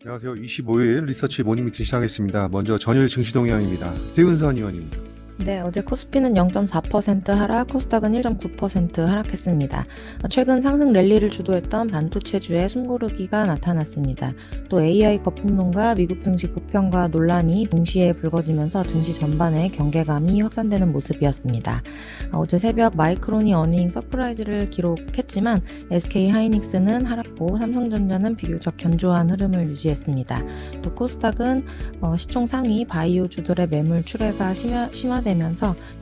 안녕하세요. 25일 리서치 모닝 미팅 시작하겠습니다. 먼저 전일 증시 동향입니다. 태윤선 의원입니다. 네, 어제 코스피는 0.4% 하락, 코스닥은 1.9% 하락했습니다. 최근 상승 랠리를 주도했던 반도체주의 숨고르기가 나타났습니다. 또 AI 거품론과 미국 증시 부평과 논란이 동시에 불거지면서 증시 전반에 경계감이 확산되는 모습이었습니다. 어제 새벽 마이크론이 어닝 서프라이즈를 기록했지만 SK 하이닉스는 하락고 삼성전자는 비교적 견조한 흐름을 유지했습니다. 또 코스닥은 시총 상위 바이오주들의 매물 출회가 심화되면서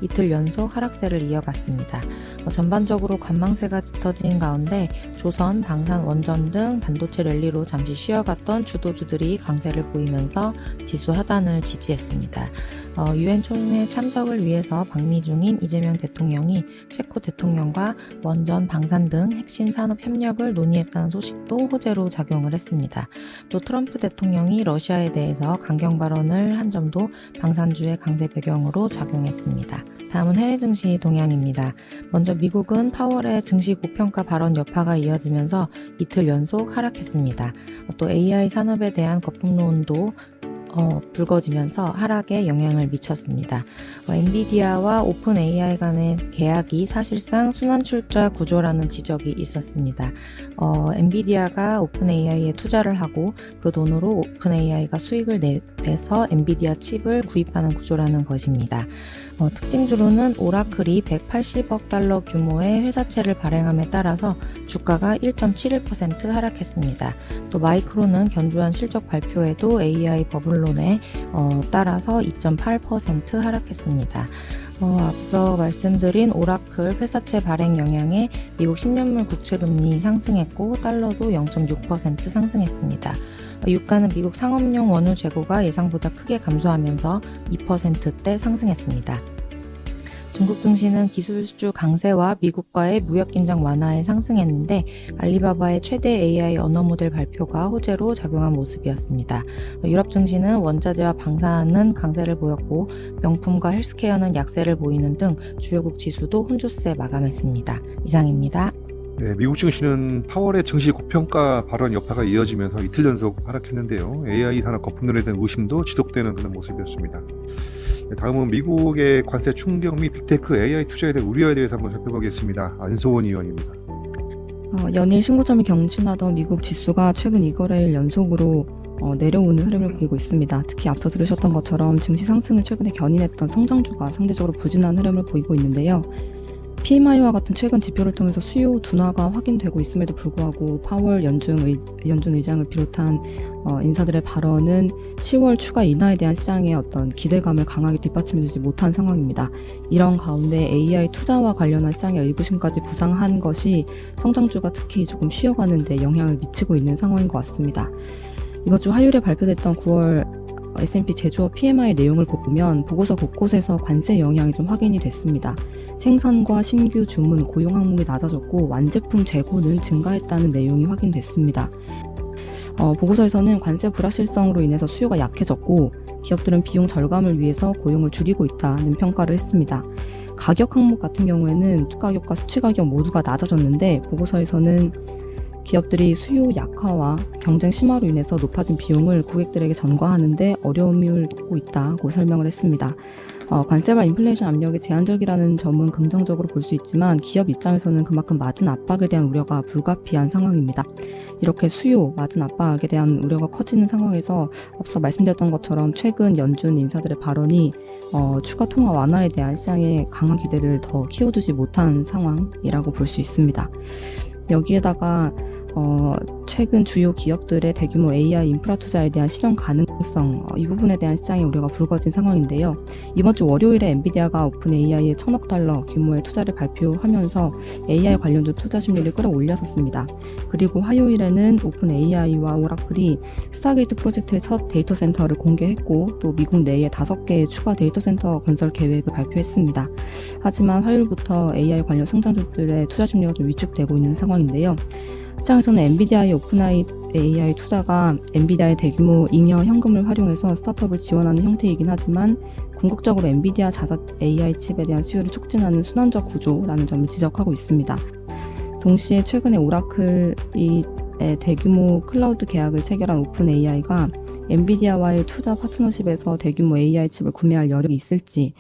이틀 연속 하락세를 이어갔습니다. 전반적으로 관망세가 짙어진 가운데 조선, 방산, 원전 등 반도체 랠리로 잠시 쉬어갔던 주도주들이 강세를 보이면서 지수 하단을 지지했습니다. 유엔 총회 참석을 위해서 방미 중인 이재명 대통령이 체코 대통령과 원전, 방산 등 핵심 산업 협력을 논의했다는 소식도 호재로 작용을 했습니다. 또 트럼프 대통령이 러시아에 대해서 강경 발언을 한 점도 방산주의 강세 배경으로 작용했습니다. 다음은 해외 증시 동향입니다. 먼저 미국은 파월의 증시 고평가 발언 여파가 이어지면서 이틀 연속 하락했습니다. 또 AI 산업에 대한 거품론도 불거지면서 하락에 영향을 미쳤습니다. 엔비디아와 오픈 AI 간의 계약이 사실상 순환출자 구조라는 지적이 있었습니다. 엔비디아가 오픈 AI에 투자를 하고 그 돈으로 오픈 AI가 수익을 내서 엔비디아 칩을 구입하는 구조라는 것입니다. 특징주로는 오라클이 180억 달러 규모의 회사채를 발행함에 따라서 주가가 1.71% 하락했습니다. 또 마이크론은 견조한 실적 발표에도 AI 버블론에 따라서 2.8% 하락했습니다. 앞서 말씀드린 오라클 회사채 발행 영향에 미국 10년물 국채금리 상승했고 달러도 0.6% 상승했습니다. 유가는 미국 상업용 원유 재고가 예상보다 크게 감소하면서 2%대 상승했습니다. 중국 증시는 기술주 강세와 미국과의 무역 긴장 완화에 상승했는데 알리바바의 최대 AI 언어 모델 발표가 호재로 작용한 모습이었습니다. 유럽 증시는 원자재와 방산은 강세를 보였고 명품과 헬스케어는 약세를 보이는 등 주요국 지수도 혼조세 마감했습니다. 이상입니다. 네, 미국 증시는 파월의 증시 고평가 발언 여파가 이어지면서 이틀 연속 하락했는데요. AI 산업 거품론에 대한 의심도 지속되는 그런 모습이었습니다. 네, 다음은 미국의 관세 충격 및 빅테크 AI 투자에 대한 우려에 대해서 한번 살펴보겠습니다. 안소원 의원입니다. 연일 신고점이 경신하던 미국 지수가 최근 2거래일 연속으로 내려오는 흐름을 보이고 있습니다. 특히 앞서 들으셨던 것처럼 증시 상승을 최근에 견인했던 성장주가 상대적으로 부진한 흐름을 보이고 있는데요. PMI와 같은 최근 지표를 통해서 수요 둔화가 확인되고 있음에도 불구하고 파월 연준 의장을 비롯한 인사들의 발언은 10월 추가 인하에 대한 시장의 어떤 기대감을 강하게 뒷받침해주지 못한 상황입니다. 이런 가운데 AI 투자와 관련한 시장의 의구심까지 부상한 것이 성장주가 특히 조금 쉬어가는 데 영향을 미치고 있는 상황인 것 같습니다. 이번 주 화요일에 발표됐던 9월 S&P 제조업 PMI 내용을 보면 보고서 곳곳에서 관세 영향이 좀 확인이 됐습니다. 생산과 신규 주문, 고용 항목이 낮아졌고 완제품 재고는 증가했다는 내용이 확인됐습니다. 보고서에서는 관세 불확실성으로 인해서 수요가 약해졌고 기업들은 비용 절감을 위해서 고용을 줄이고 있다는 평가를 했습니다. 가격 항목 같은 경우에는 투가격과 수치가격 모두가 낮아졌는데 보고서에서는 기업들이 수요 약화와 경쟁 심화로 인해서 높아진 비용을 고객들에게 전가하는데 어려움을 겪고 있다고 설명을 했습니다. 관세와 인플레이션 압력이 제한적이라는 점은 긍정적으로 볼 수 있지만 기업 입장에서는 그만큼 마진 압박에 대한 우려가 불가피한 상황입니다. 이렇게 수요, 마진 압박에 대한 우려가 커지는 상황에서 앞서 말씀드렸던 것처럼 최근 연준 인사들의 발언이 추가 통화 완화에 대한 시장의 강한 기대를 더 키워주지 못한 상황이라고 볼 수 있습니다. 여기에다가 최근 주요 기업들의 대규모 AI 인프라 투자에 대한 실현 가능성, 이 부분에 대한 시장의 우려가 불거진 상황인데요. 이번 주 월요일에 엔비디아가 오픈 AI에 1,000억 달러 규모의 투자를 발표하면서 AI 관련주 투자 심리를 끌어올렸었습니다. 그리고 화요일에는 오픈 AI와 오라클이 스타게이트 프로젝트의 첫 데이터 센터를 공개했고 또 미국 내에 5개의 추가 데이터 센터 건설 계획을 발표했습니다. 하지만 화요일부터 AI 관련 성장주들의 투자 심리가 좀 위축되고 있는 상황인데요. 시장에서는 엔비디아의 오픈 AI 투자가 엔비디아의 대규모 잉여 현금을 활용해서 스타트업을 지원하는 형태이긴 하지만 궁극적으로 엔비디아 자사 AI 칩에 대한 수요를 촉진하는 순환적 구조라는 점을 지적하고 있습니다. 동시에 최근에 오라클이 대규모 클라우드 계약을 체결한 오픈 AI가 엔비디아와의 투자 파트너십에서 대규모 AI 칩을 구매할 여력이 있을지,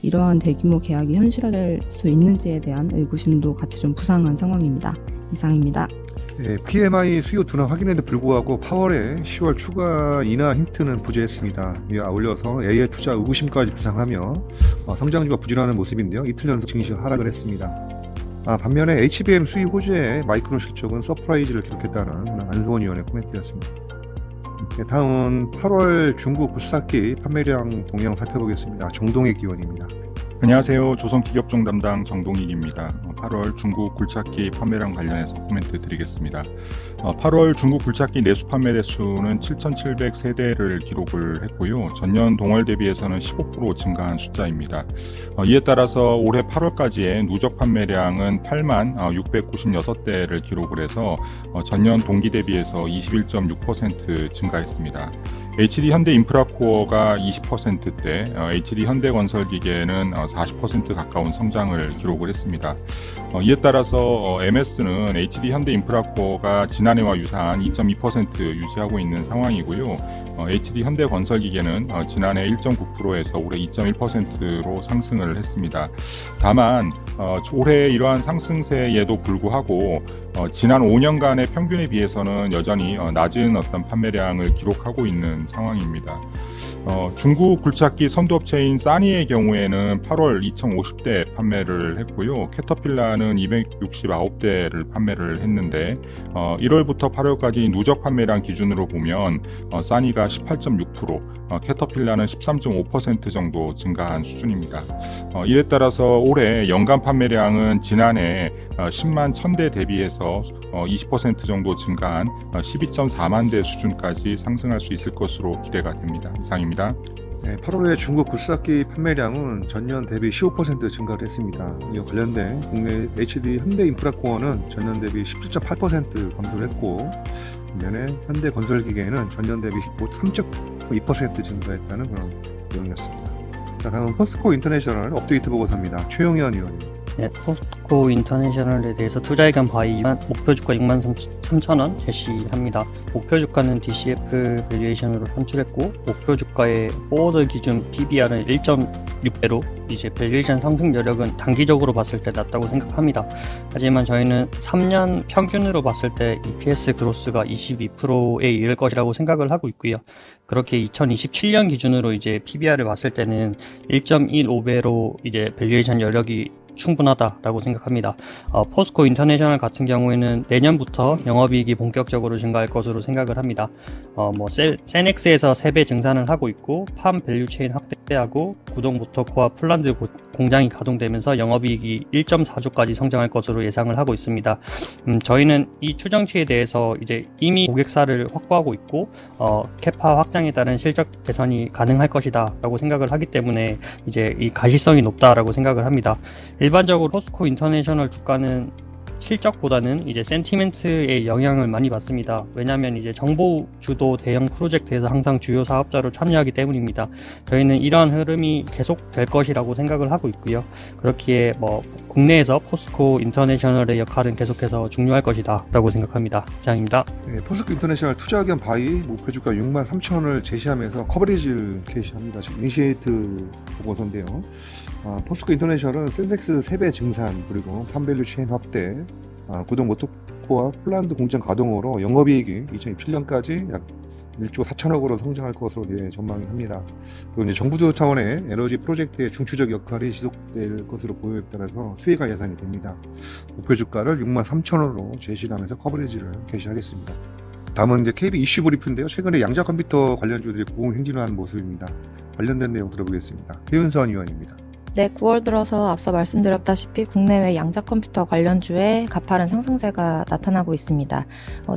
이러한 대규모 계약이 현실화될 수 있는지에 대한 의구심도 같이 좀 부상한 상황입니다. 이상입니다. PMI 수요 둔화 확인에도 불구하고 파월의 10월 추가 인하 힌트는 부재했습니다. 이에 아울러서 AI 투자 의구심까지 부상하며 성장주가 부진하는 모습인데요. 이틀 연속 증시가 하락을 했습니다. 반면에 HBM 수익 호재의 마이크론 실적은 서프라이즈를 기록했다는 안성원 의원의 코멘트였습니다. 다음은 8월 중국 굴삭기 판매량 동향 살펴보겠습니다. 정동익 의원입니다. 안녕하세요. 조선기업종 담당 정동익입니다. 8월 중국 굴착기 판매량 관련해서 코멘트 드리겠습니다. 8월 중국 굴착기 내수 판매 대수는 7,700세대를 기록을 했고요. 전년 동월 대비해서는 15% 증가한 숫자입니다. 이에 따라서 올해 8월까지의 누적 판매량은 8만 696대를 기록을 해서 전년 동기 대비해서 21.6% 증가했습니다. HD 현대 인프라코어가 20%대, HD 현대건설기계는 40% 가까운 성장을 기록을 했습니다. 이에 따라서 MS는 HD 현대 인프라코어가 지난해와 유사한 2.2% 유지하고 있는 상황이고요. HD 현대건설기계는 지난해 1.9%에서 올해 2.1%로 상승을 했습니다. 다만 올해 이러한 상승세에도 불구하고 지난 5년간의 평균에 비해서는 여전히 낮은 어떤 판매량을 기록하고 있는 상황입니다. 중국 굴착기 선두업체인 싸니의 경우에는 8월 2,050대 판매를 했고요. 캐터필라는 269대를 판매를 했는데 1월부터 8월까지 누적 판매량 기준으로 보면 싸니가 18.6%, 캐터필라는 13.5% 정도 증가한 수준입니다. 이에 따라서 올해 연간 판매량은 지난해 10만 1000대 대비해서 20% 정도 증가한 12.4만 대 수준까지 상승할 수 있을 것으로 기대가 됩니다. 이상입니다. 8월에 중국 굴삭기 판매량은 전년 대비 15% 증가를 했습니다. 이와 관련된 국내 HD 현대인프라코어는 전년 대비 17.8% 감소를 했고, 반면에 현대건설기계는 전년 대비 3.2% 증가했다는 그런 내용이었습니다. 자, 다음은 포스코 인터내셔널 업데이트 보고서입니다. 최용현 의원님. 네, 포스코 인터내셔널에 대해서 투자의견 바이 목표 주가 63,000원 제시합니다. 목표 주가는 DCF 밸류에이션으로 산출했고, 목표 주가의 포워드 기준 PBR은 1.6배로 이제 밸류에이션 상승 여력은 단기적으로 봤을 때 낮다고 생각합니다. 하지만 저희는 3년 평균으로 봤을 때 EPS 그로스가 22%에 이를 것이라고 생각을 하고 있고요. 그렇게 2027년 기준으로 이제 PBR을 봤을 때는 1.15배로 이제 밸류에이션 여력이 충분하다라고 생각합니다. 포스코 인터내셔널 같은 경우에는 내년부터 영업이익이 본격적으로 증가할 것으로 생각을 합니다. 세넥스에서 3배 증산을 하고 있고, 팜 밸류체인 확대하고 구동모터코와 폴란드 공장이 가동되면서 영업이익이 1.4조까지 성장할 것으로 예상을 하고 있습니다. 저희는 이 추정치에 대해서 이제 이미 고객사를 확보하고 있고, 캐파 확장에 따른 실적 개선이 가능할 것이다라고 생각을 하기 때문에 이제 이 가시성이 높다라고 생각을 합니다. 일반적으로 포스코 인터내셔널 주가는 실적보다는 이제 센티멘트의 영향을 많이 받습니다. 왜냐하면 이제 정보 주도 대형 프로젝트에서 항상 주요 사업자로 참여하기 때문입니다. 저희는 이러한 흐름이 계속될 것이라고 생각을 하고 있고요. 그렇기에 국내에서 포스코 인터내셔널의 역할은 계속해서 중요할 것이다 라고 생각합니다. 이상입니다. 포스코 인터내셔널 투자 의견 바이 목표 주가 63,000원을 제시하면서 커버리지를 게시합니다. 지금 이니시에이트 보고서인데요. 포스코 인터내셔널은 센섹스 3배 증산, 그리고 팜밸류 체인 확대, 구동 모터코와 폴란드 공장 가동으로 영업이익이 2027년까지 약 1조 4천억으로 성장할 것으로 전망합니다. 그리고 이제 정부 차원의 에너지 프로젝트의 중추적 역할이 지속될 것으로 보여에 따라서 수혜가 예상이 됩니다. 목표 주가를 63,000원으로 제시하면서 커버리지를 게시하겠습니다. 다음은 이제 KB 이슈 브리프인데요. 최근에 양자 컴퓨터 관련주들이 고공행진하는 모습입니다. 관련된 내용 들어보겠습니다. 배윤선 의원입니다. 네, 9월 들어서 앞서 말씀드렸다시피 국내외 양자 컴퓨터 관련주에 가파른 상승세가 나타나고 있습니다.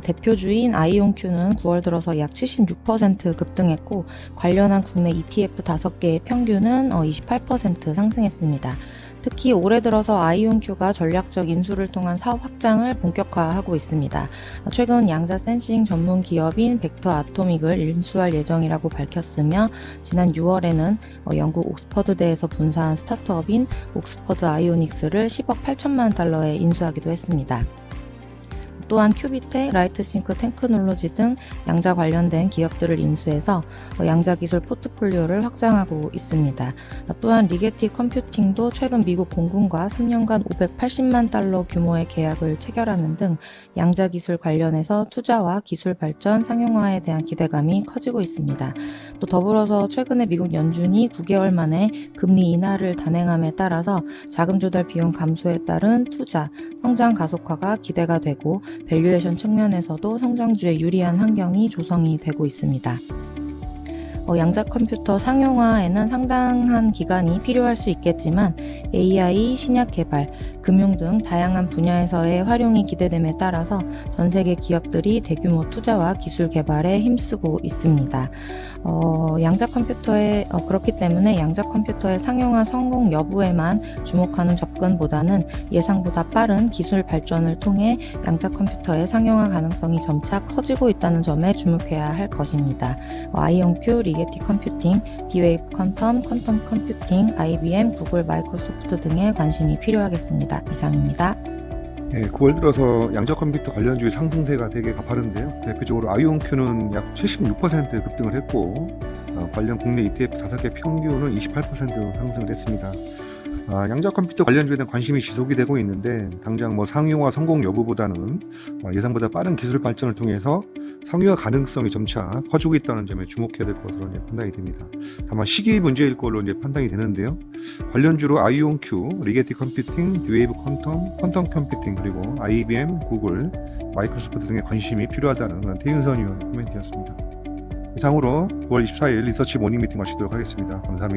대표주인 아이온큐는 9월 들어서 약 76% 급등했고, 관련한 국내 ETF 5개의 평균은 28% 상승했습니다. 특히 올해 들어서 아이온큐가 전략적 인수를 통한 사업 확장을 본격화하고 있습니다. 최근 양자 센싱 전문 기업인 벡터 아토믹을 인수할 예정이라고 밝혔으며, 지난 6월에는 영국 옥스퍼드대에서 분사한 스타트업인 옥스퍼드 아이오닉스를 10억 8천만 달러에 인수하기도 했습니다. 또한 큐비텍, 라이트싱크 테크놀로지 등 양자 관련된 기업들을 인수해서 양자 기술 포트폴리오를 확장하고 있습니다. 또한 리게티 컴퓨팅도 최근 미국 공군과 3년간 580만 달러 규모의 계약을 체결하는 등 양자 기술 관련해서 투자와 기술 발전, 상용화에 대한 기대감이 커지고 있습니다. 또 더불어서 최근에 미국 연준이 9개월 만에 금리 인하를 단행함에 따라서 자금 조달 비용 감소에 따른 투자, 성장 가속화가 기대가 되고 밸류에이션 측면에서도 성장주에 유리한 환경이 조성이 되고 있습니다. 양자 컴퓨터 상용화에는 상당한 기간이 필요할 수 있겠지만 AI, 신약 개발, 금융 등 다양한 분야에서의 활용이 기대됨에 따라서 전 세계 기업들이 대규모 투자와 기술 개발에 힘쓰고 있습니다. 양자 컴퓨터에 그렇기 때문에 양자 컴퓨터의 상용화 성공 여부에만 주목하는 접근보다는 예상보다 빠른 기술 발전을 통해 양자 컴퓨터의 상용화 가능성이 점차 커지고 있다는 점에 주목해야 할 것입니다. 아이온큐, 리게티 컴퓨팅, D-Wave 퀀텀, 퀀텀 컴퓨팅, IBM, 구글, 마이크로소프트 등에 관심이 필요하겠습니다. 이상입니다. 네, 9월 들어서 양자 컴퓨터 관련주의 상승세가 되게 가파른데요. 대표적으로 아이온큐는 약 76% 급등을 했고 관련 국내 ETF 5개 평균은 28% 상승을 했습니다. 양자 컴퓨터 관련주에 대한 관심이 지속이 되고 있는데 당장 상용화 성공 여부보다는 예상보다 빠른 기술 발전을 통해서 상용화 가능성이 점차 커지고 있다는 점에 주목해야 될 것으로 판단이 됩니다. 다만 시기 문제일 걸로 판단이 되는데요. 관련주로 아이온큐, 리게티 컴퓨팅, D-Wave 퀀텀 컴퓨팅, 그리고 IBM, 구글, 마이크로소프트 등의 관심이 필요하다는 태윤선 의원 코멘트였습니다. 이상으로 9월 24일 리서치 모닝 미팅 마치도록 하겠습니다. 감사합니다.